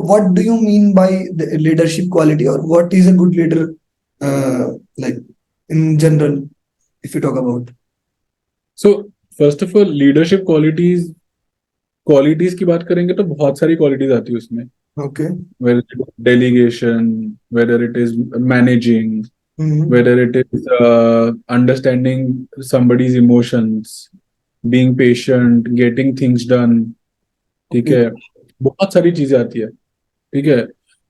what do you mean by the leadership quality, or what is a good leader, like in general, if you talk about? So first of all leadership qualities की बात करेंगे तो बहुत सारी qualities आती है उसमें. Okay. Whether it is delegation, whether it is managing, Mm-hmm. whether it is understanding somebody's emotions, being patient, getting things done. ठीक Okay. है, बहुत सारी चीजें आती है. ठीक है,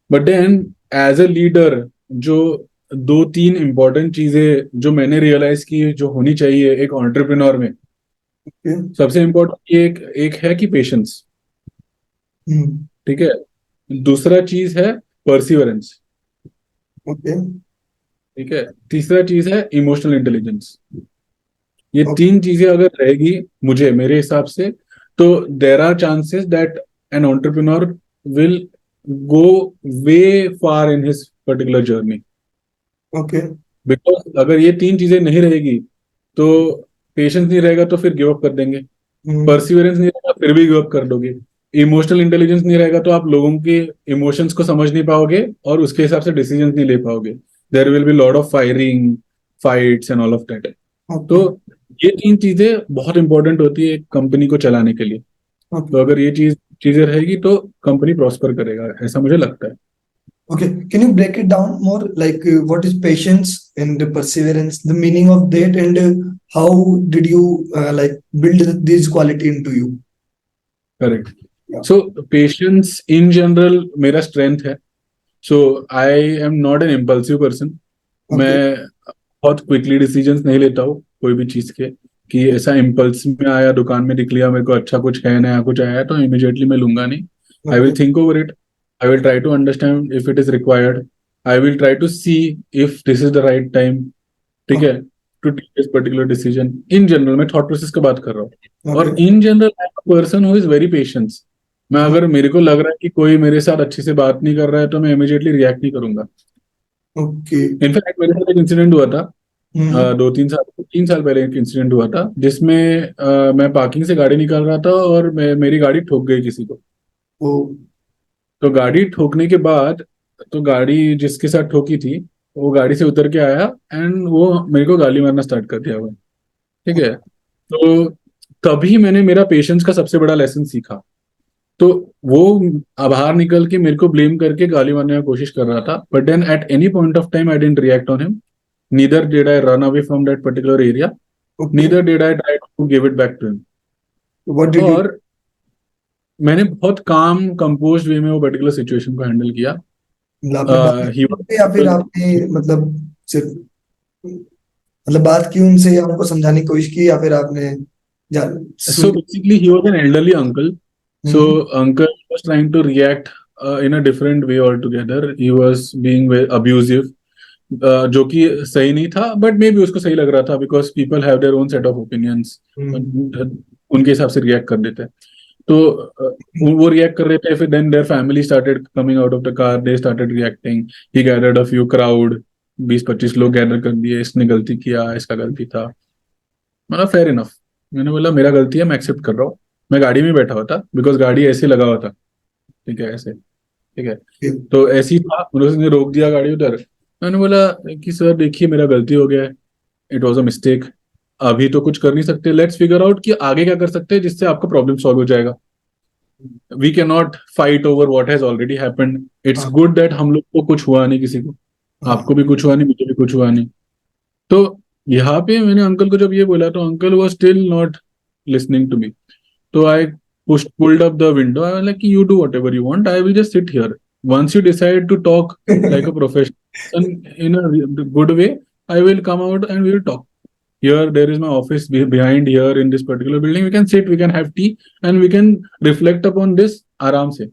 but then as a leader जो दो तीन इंपॉर्टेंट चीजें जो मैंने रियलाइज की जो होनी चाहिए एक एंटरप्रेन्योर में, Okay. सबसे इम्पोर्टेंट एक एक है कि पेशेंस. Mm. ठीक है, दूसरा चीज है परसिवरेंस. Okay. ठीक है, तीसरा चीज है इमोशनल इंटेलिजेंस. ये Okay. तीन चीजें अगर रहेगी मुझे मेरे हिसाब से, तो there are chances that an entrepreneur will go way far in his particular journey. Okay. Because अगर ये तीन चीजें नहीं रहेगी तो पेशेंस नहीं रहेगा तो फिर गिव अप कर देंगे. Mm. परसिवरेंस नहीं रहेगा फिर भी गिव अप कर दोगे. इमोशनल इंटेलिजेंस नहीं रहेगा तो आप लोगों के इमोशंस को समझ नहीं पाओगे और उसके हिसाब से डिसीजन नहीं ले पाओगे. There will be lot of firing, fights and all of that. तो Okay. ये तीन चीजें बहुत इंपॉर्टेंट होती है एक कंपनी को चलाने के लिए. Okay. तो अगर ये चीजें रहेगी तो कंपनी प्रॉस्पर करेगा, ऐसा मुझे लगता है. Okay. Can you break it down more? Like, what is patience and perseverance, the meaning of that, and how did you like build this quality into you? Correct. Yeah. So patience in general मेरा strength है. So I am not an impulsive person. Okay. मैं बहुत quickly decisions नहीं लेता हूँ कोई भी चीज के, कि ऐसा इम्पल्स में आया, दुकान में दिख लिया मेरे को अच्छा कुछ है, नया कुछ आया है तो इमीडिएटली मैं लूंगा नहीं. I will Okay. Think over it. I will try to understand if it is required. I will try to see if this is the right time. ठीक है, to take this particular decision. In general मैं thought process की बात कर रहा हूँ. और Okay. In general I am person who is very patience. मैं अगर मेरे को लग रहा है कि कोई मेरे साथ अच्छे से बात नहीं कर रहा है तो मैं इमीडिएटली रिएक्ट नहीं करूंगा. Okay. इनफैक्ट मेरे साथ एक इंसिडेंट हुआ था Mm-hmm. 2-3 साल पहले. एक इंसिडेंट हुआ था जिसमें मैं पार्किंग से गाड़ी निकाल रहा था और मेरी गाड़ी ठोक गई किसी को. Oh. तो गाड़ी ठोकने के बाद, तो गाड़ी जिसके साथ ठोकी थी वो गाड़ी से उतर के आया एंड वो मेरे को गाली मारना स्टार्ट कर दिया वो. ठीक है, तो तभी मैंने मेरा पेशेंस का सबसे बड़ा लेसन सीखा. तो वो बाहर निकल के मेरे को ब्लेम करके गाली मारने की कोशिश कर रहा था, but then at any point of time I didn't react on him. Neither did I run away from that particular area, Okay. Neither did I try to give it back to him. What did you? और मैंने बहुत काम composed वे में वो particular situation को handle किया. मतलब आपने बात ही की या फिर आपने मतलब सिर्फ मतलब बात की उनसे, या उनको समझाने की कोशिश की, या फिर आपने So soon? basically, he was an elderly uncle. So uncle was trying to react in a different way altogether. He was being very abusive, जो कि सही नहीं था, बट मे बी उसको सही लग रहा था because people have their own set of opinions. उनके हिसाब से रिएक्ट कर देते हैं. तो वो रिएक्ट कर रहे थे. फिर then their family started coming out of the car. They started reacting. He gathered a few crowd. 20-25 लोग गैदर कर दिए. इसने गलती किया, इसका गलती था. मतलब फेयर इनफ. मैंने बोला मेरा गलती है, मैं एक्सेप्ट कर रहा हूँ. मैं गाड़ी में बैठा हुआ था बिकॉज गाड़ी ऐसे लगा हुआ था. ठीक है, ऐसे. ठीक है, तो ऐसे ही था. उसने रोक दिया गाड़ी उधर. मैंने बोला कि सर देखिए मेरा गलती हो गया है, इट वॉज अ मिस्टेक. अभी तो कुछ कर नहीं सकते, लेट्स फिगर आउट कि आगे क्या कर सकते हैं जिससे आपका प्रॉब्लम सॉल्व हो जाएगा. We can not fight over what has already happened. It's good that हम लोग को कुछ हुआ नहीं, किसी को. आपको भी कुछ हुआ नहीं, मुझे भी कुछ हुआ नहीं. तो यहाँ पे मैंने अंकल को जब ये बोला तो uncle was still not listening to me. तो I pulled up the window. I was like, you do whatever you want. I will just sit here. Once you decide to talk like a professional in a good way, I will come out and we will talk. Here, there is my office behind here in this particular building. We can sit, we can have tea, and we can reflect upon this aram se.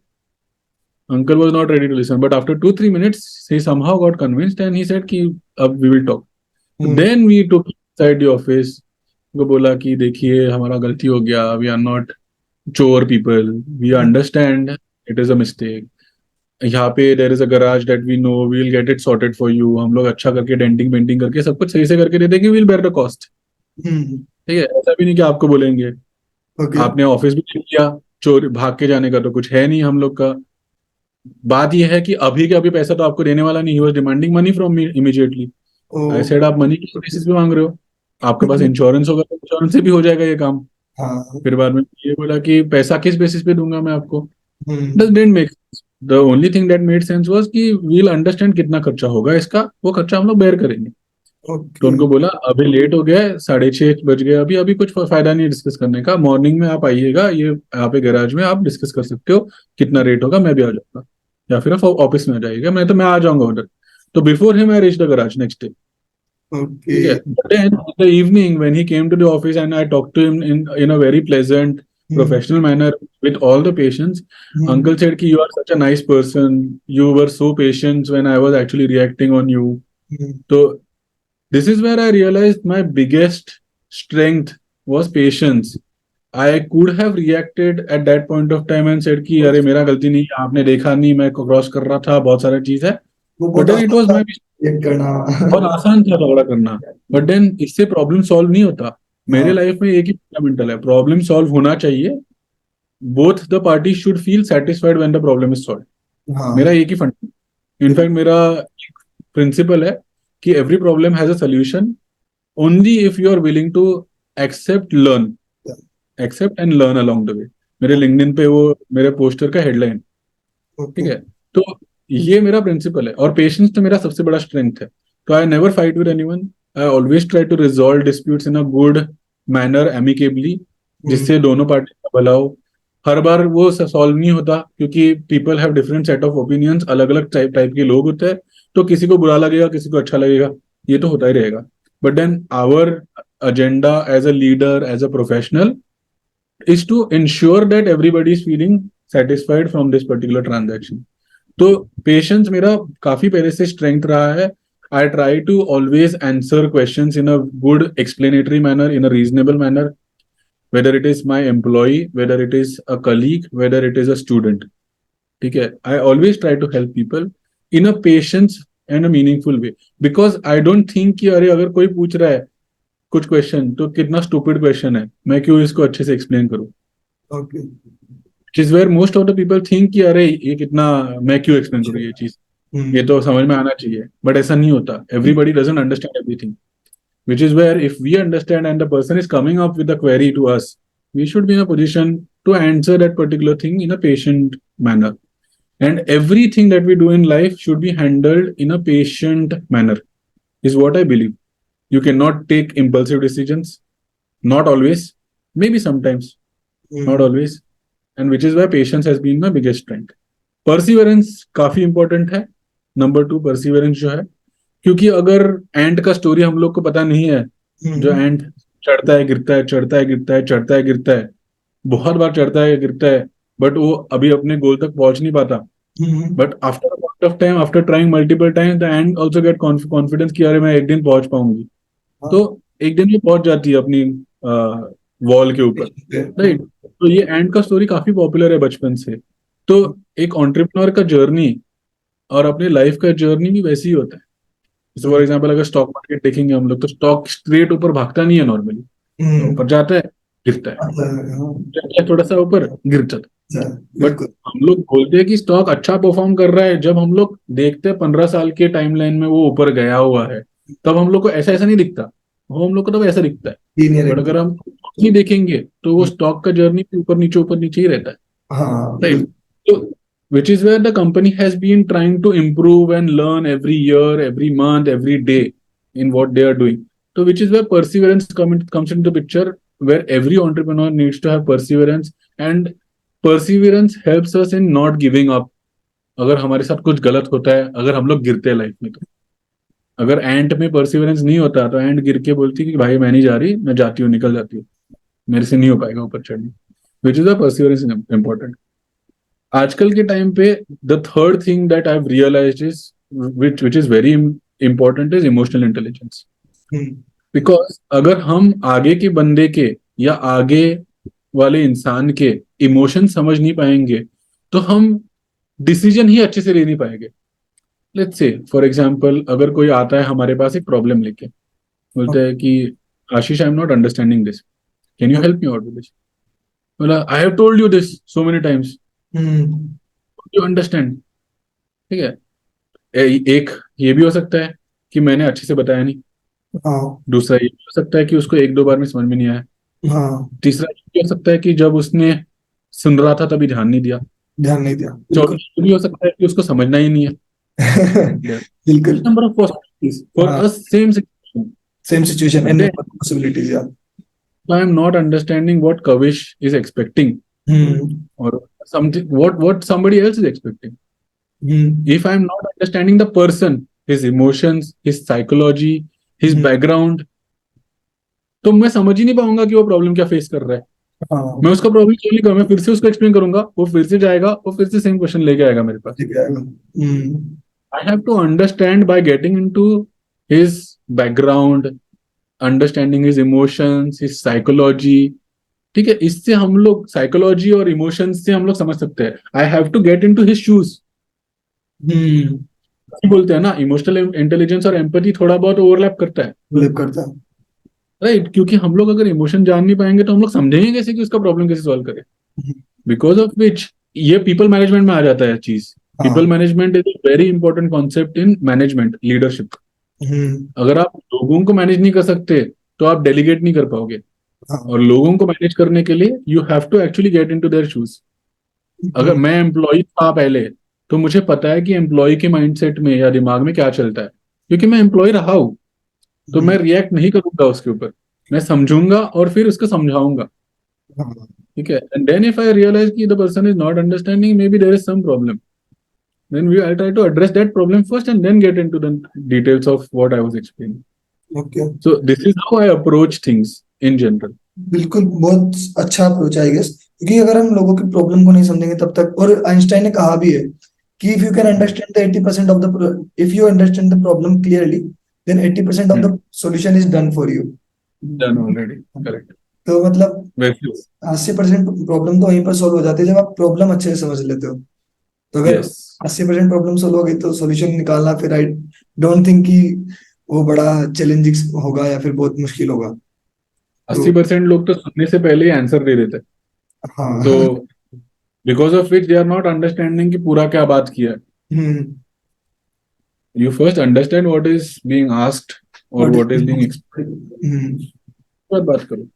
Uncle was not ready to listen, but after 2-3 minutes, he somehow got convinced and he said, "Ki, we will talk." Then we took inside the office. उनको बोला कि देखिए हमारा गलती हो गया. We are not chore people. We understand it is a mistake. यहाँ पे there is a garage that we know. We will get it sorted for you. हम लोग अच्छा करके डेंटिंग पेंटिंग करके सब कुछ सही से करके दे देंगे. We'll bear the cost. ठीक है, ऐसा भी नहीं कि आपको बोलेंगे. Okay. आपने ऑफिस भी नहीं किया, चोर भाग के जाने का तो कुछ है नहीं हम लोग का. बात यह है कि अभी के अभी पैसा तो आपको देने वाला नहीं, he was demanding money from me immediately. I oh, said आप मनी किस बेसिस पे मांग रहे हो, आपके पास इंश्योरेंस होगा तो इंश्योरेंस से भी हो जाएगा ये काम। हाँ। फिर बाद में ये बोला कि पैसा किस बेसिस पे दूंगा मैं आपको। हम्म। That didn't make sense. The only thing that made sense was कि we'll understand कितना खर्चा होगा इसका, वो खर्चा हम लोग बेयर करेंगे। तो ओके। उनको बोला अभी लेट हो गया है, 6:30 बज गए, अभी अभी कुछ फायदा नहीं है डिस्कस करने का, मॉर्निंग में आप आइएगा, ये यहाँ पे गैराज में आप डिस्कस कर सकते हो, कितना रेट होगा मैं भी आ जाऊंगा, या फिर आप ऑफिस में आ जाइएगा, मैं आ जाऊंगा उधर। तो before him I reach the garage next day. Okay. ठीक है, but then in the evening when he came to the office and I talk to him in a very pleasant hmm. Professional manner with all the patience, hmm. uncle said कि you are such a nice person, you were so patient when I was actually reacting on you. Hmm. So this is where I realized my biggest strength was patience. I could have reacted at that point of time and said कि अरे मेरा गलती नहीं, आपने देखा नहीं, मैं cross कर रहा था, बहुत सारी चीज है। वो बट बहुत देन इट आसान वाज था माय, रिएक्ट करना। बहुत आसान था झगड़ा करना, बट देन इससे प्रॉब्लम सॉल्व नहीं होता। मेरे हाँ। लाइफ में एक ही फंडामेंटल है, प्रॉब्लम सॉल्व होना चाहिए, both the party should feel satisfied when the problem is solve. मेरा हाँ। एक ही फंड, इनफैक्ट मेरा प्रिंसिपल है कि every problem has a solution only if you are willing to accept learn, accept and learn along the way. मेरे LinkedIn पे वो मेरे पोस्टर का हेडलाइन। ठीक ओके। है, तो ये मेरा प्रिंसिपल है, और पेशेंस तो मेरा सबसे बड़ा स्ट्रेंथ है। तो I never fight with anyone, I always try to resolve disputes in a good manner, amicably, जिससे दोनों पार्टी का भला हो। हर बार वो सॉल्व नहीं होता, क्योंकि people have different set of opinions, अलग अलग टाइप टाइप के लोग होते हैं, तो किसी को बुरा लगेगा, किसी को अच्छा लगेगा, ये तो होता ही रहेगा। But then our agenda as a leader, as a professional, is to ensure that everybody is feeling satisfied from this particular transaction. तो पेशेंस मेरा काफी पहले से स्ट्रेंथ रहा है। I try to always answer questions in a good explanatory manner, in a reasonable manner, whether it is my employ, whether it is a colleague, whether it is a student. ठीक है, I always try to help people in a patience and a meaningful way, because I don't think कि अरे अगर कोई पूछ रहा है कुछ क्वेश्चन तो कितना स्टूपिड क्वेश्चन है, मैं क्यों इसको अच्छे से एक्सप्लेन करूं, okay. which is where most of the people think कि अरे ये कितना, मैं क्यों एक्सप्लेन करूँ ये चीज, ये हम्म। तो समझ में आना चाहिए। बट ऐसा नहीं होता, everybody doesn't understand everything, which is where if we understand and the person is coming up with a query to us, we should be in a position to answer that particular thing in a patient manner. And everything that we do in life should be handled in a patient manner, is what I believe. You cannot take impulsive decisions, not always, maybe sometimes, not hmm. always, and which is why patience has been my biggest strength. Perseverance काफी important है। Number 2 perseverance जो है, क्योंकि अगर and का story हम लोग को पता नहीं है, जो हम्म। एंड चढ़ता है गिरता है, चढ़ता है गिरता है, चढ़ता है गिरता है, बहुत बार चढ़ता है गिरता है, बट वो अभी अपने गोल तक पहुंच नहीं पाता। Hmm. But after point of time, after trying multiple time, the end also get confidence कि अरे मैं एक दिन पहुंच पाऊंगी। हाँ। तो एक दिन ये पहुंच जाती है अपनी वॉल के ऊपर, राइट। तो ये एंड का स्टोरी काफी पॉपुलर है बचपन से। तो एक एंटरप्रेन्योर का जर्नी और अपनी लाइफ का जर्नी भी वैसे ही होता है। जैसे फॉर एग्जाम्पल अगर स्टॉक मार्केट देखेंगे हम लोग, तो स्टॉक स्ट्रेट ऊपर भागता नहीं है नॉर्मली, तो हम्म। ऊपर जाता है, गिरता है, हाँ, जाता है थोड़ा सा ऊपर, गिर जाता अच्छा, है। बट बिल्कुल। हम लोग बोलते हैं कि स्टॉक अच्छा परफॉर्म कर रहा है, जब हम लोग देखते हैं 15 साल के टाइमलाइन में वो ऊपर गया हुआ है, तब हम लोग को ऐसा ऐसा नहीं दिखता, वो हम लोग को तब ऐसा दिखता है। लीनियर बट एकदम। अगर हम नहीं देखेंगे तो वो स्टॉक का जर्नी ऊपर नीचे ही रहता है, हाँ, right? बिल्कुल। So, which is where the company has been trying to improve and learn every year, every month, every day in what they are doing. So, which is where perseverance comes into the picture, where every entrepreneur needs to have perseverance, and perseverance helps us in not giving up. अगर हमारे साथ कुछ गलत होता है, अगर हम लोग गिरते हैं लाइफ में, तो अगर एंट में परसिवरेंस नहीं होता तो एंट गिर के बोलती कि भाई मैं नहीं जा रही, मैं जाती हूँ, निकल जाती हूँ, मेरे से नहीं हो पाएगा ऊपर चढ़ने। Which is the perseverance important आजकल के टाइम पे। The third thing that I have realized is, which is very important, is emotional intelligence. Hmm. Because अगर हम आगे के बंदे के या आगे वाले इंसान के इमोशन समझ नहीं पाएंगे, तो हम डिसीजन ही अच्छे से ले नहीं पाएंगे। लेट्स से फॉर एग्जांपल, अगर कोई आता है हमारे पास एक प्रॉब्लम लेके, बोलता है कि Ashish I am not understanding this, can you help me out with this. बोला I have told you this so many times, hmm. You understand. ठीक है। एक ये भी हो सकता है कि मैंने अच्छे से बताया नहीं। हाँ दूसरा ये भी हो सकता है कि उसको एक दो बार में समझ में नहीं आया। हाँ, तीसरा ये भी हो सकता है कि जब उसने सुन रहा था तभी ध्यान नहीं दिया। ध्यान नहीं दिया, चौथा बिल्कुल। ये भी हो सकता है कि उसको समझना ही नहीं है। बिल्कुल। नंबर ऑफ पॉसिबिलिटीज फॉर हाँ, a same situation. Same situation and okay, possibilities, या I am not understanding what Kavish is expecting hmm or something what somebody else is expecting. Hmm If I'm not understanding the person, his emotions, his psychology, his hmm, background, तो मैं समझ ही नहीं पाऊंगा कि वो problem क्या face कर रहा है। हाँ, मैं उसका प्रॉब्लम सॉल्व नहीं करूंगा, मैं फिर से उसको एक्सप्लेन करूंगा, वो फिर से जाएगा, वो फिर से सेम क्वेश्चन लेके आएगा मेरे पास। ठीक है, I have to understand by getting into his background, understanding his emotions, his psychology. ठीक है, इससे हम लोग साइकोलॉजी और इमोशंस से हम लोग समझ सकते हैं। I have to get into his shoes. Hmm, बोलते हैं ना, इमोशनल इंटेलिजेंस और एम्पैथी थोड़ा बहुत ओवरलैप करता है, बिलीव करता है। राइट? क्योंकि हम लोग अगर इमोशन जान नहीं पाएंगे तो हम लोग समझेंगे कैसे कि उसका प्रॉब्लम कैसे सॉल्व करें। बिकॉज ऑफ विच ये पीपल मैनेजमेंट में आ जाता है चीज। पीपल हाँ, management is a very important concept in management leadership. Hmm, अगर आप लोगों को मैनेज नहीं कर सकते तो आप डेलीगेट नहीं कर पाओगे। हाँ, और लोगों को मैनेज करने के लिए you have to actually get into their shoes. अगर हम्म, मैं एम्प्लॉय था पहले तो मुझे पता है कि एम्प्लॉय के माइंडसेट में या दिमाग में क्या चलता है, क्योंकि मैं एम्प्लॉय रहा हूं। तो हम्म, मैं रिएक्ट नहीं करूंगा उसके ऊपर, मैं समझूंगा और फिर उसको समझाऊंगा। हाँ, ठीक है, and then if I realise कि the person is not understanding, maybe there is some problem, then we I try to address that problem first and then get into the details of what I was explaining. Okay. So this is how I approach things in general. बिल्कुल, बहुत अच्छा approach I guess, क्योंकि अगर हम लोगों की problem को नहीं समझेंगे तब तक, और आइंस्टाइन ने कहा भी है कि if you can understand the 80% of the, if you understand the problem clearly, then 80% of Hmm. The solution is done for you. Done already. Correct. तो मतलब Very true. 80% प्रॉब्लम तो वहीं पर सॉल्व हो जाती है जब आप प्रॉब्लम अच्छे से समझ लेते हो। तो अगर Yes. 80% प्रॉब्लम सॉल्व हो गई तो सॉल्यूशन निकालना, फिर आई डोंट थिंक कि वो बड़ा चैलेंजिंग होगा या फिर बहुत मुश्किल होगा। तो 80% लोग तो सुनने से पहले ही आंसर दे देते हैं। तो हाँ। Because of which they are not understanding कि पूरा क्या बात किया है। Hmm, you first understand what is being asked और what what is being is, explained, बात करो।